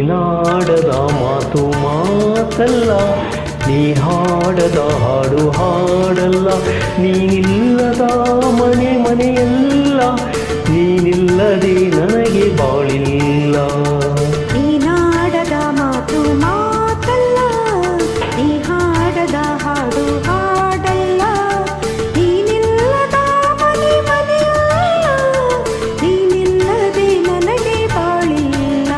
ನೀನಾಡದ ಮಾತು ಮಾತಲ್ಲ, ನೀ ಹಾಡದ ಹಾಡು ಹಾಡಲ್ಲ. ನೀನಿಲ್ಲದ ಮನೆ ಮನೆಯಲ್ಲ, ನೀನಿಲ್ಲದೆ ನನಗೆ ಬಾಳಿಲ್ಲ. ನೀನಾಡದ ಮಾತು ಮಾತಲ್ಲ, ನೀ ಹಾಡದ ಹಾಡು ಹಾಡಲ್ಲ. ನೀನಿಲ್ಲದ ಮನೆ ಮನೆಯಲ್ಲ, ನೀನಿಲ್ಲದೆ ನನಗೆ ಬಾಳಿಲ್ಲ.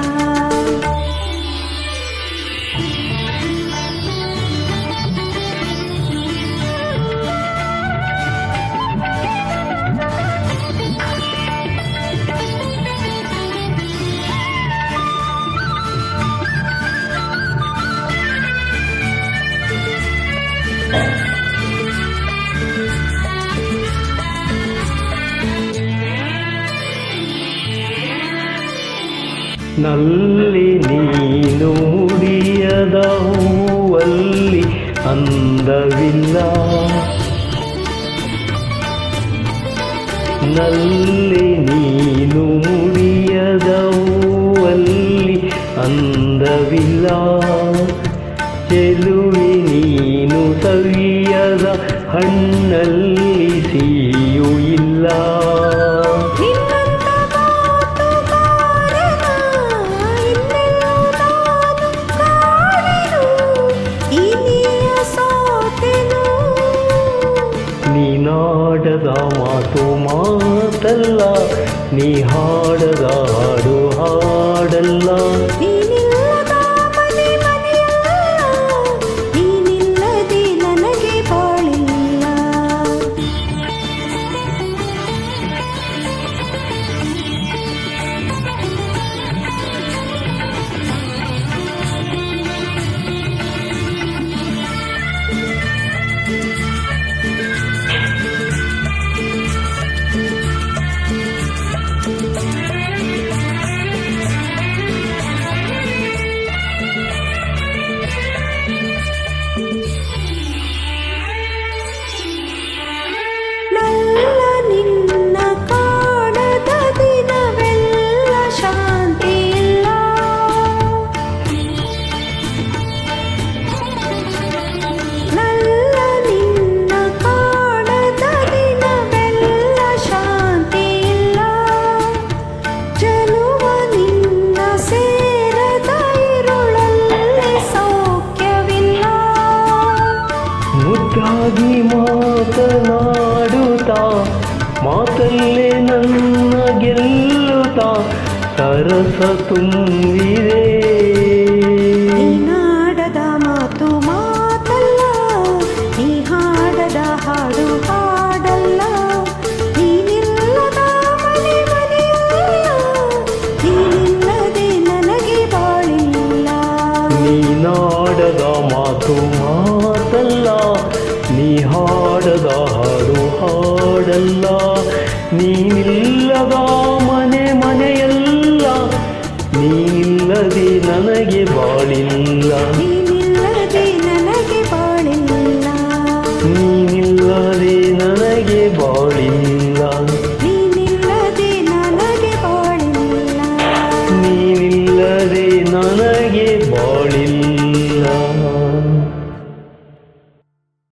ನಲ್ಲಿ ನೀನು ಮುಡಿಯದ ಹೂವಲ್ಲಿ ಅಂದವಿಲ್ಲ, ನಲ್ಲಿ ನೀನು ಮುಡಿಯದ ಹೂವಲ್ಲಿ ಅಂದವಿಲ್ಲ. ಚೆಲುವೆ ನೀನು ಸವಿಯದ ಹಣ್ಣಲ್ಲಿ ಸಿಹಿಯೂ ಇಲ್ಲ. ನೀನಾಡದ ಮಾತು ಮಾತಲ್ಲ, ನೀ ಹಾಡದ ಹಾಡು ಹಾಡಲ್ಲ. ನೀನಿಲ್ಲದ ಮನೆ ಮನೆಯಲ್ಲ, ನೀನಿಲ್ಲದೆ ನನಗೆ ಬಾಳಿಲ್ಲ. ಮುದ್ದಾಗಿ ಮಾತನಾಡುತ್ತಾ ಮಾತಲ್ಲೇ ನನ್ನ ಗೆಲ್ಲುತ್ತಾ ಸರಸ ತುಂಬಿದೆ. ನೀನಾಡದ ಮಾತು ಮಾತಲ್ಲ, ನೀ ಹಾಡದ ಹಾಡು ಹಾಡಲ್ಲ. ನೀನಿಲ್ಲದ ಮನೆ ಮನೆಯಲ್ಲ, ನೀನಿಲ್ಲದೆ ನನಗೆ ಬಾಳಿಲ್ಲ. ನೀನಾಡದ ಮಾತು ಮಾತಲ್ಲ, ನೀ ಹಾಡದ ಹಾಡು ಹಾಡಲ್ಲ. ನೀನಿಲ್ಲದ ಮನೆ ಮನೆಯಲ್ಲ, ನೀನಿಲ್ಲದೆ ನನಗೆ ಬಾಳಿಲ್ಲ. ನೀನಿಲ್ಲದೆ ನನಗೆ ಬಾಳಿಲ್ಲ. ನೀನಿಲ್ಲದೆ ನನಗೆ ಬಾಳಿಲ್ಲ. ನೀನಿಲ್ಲದೆ ನನಗೆ ಬಾಳಿಲ್ಲ. ನೀನಿಲ್ಲದೆ ನನಗೆ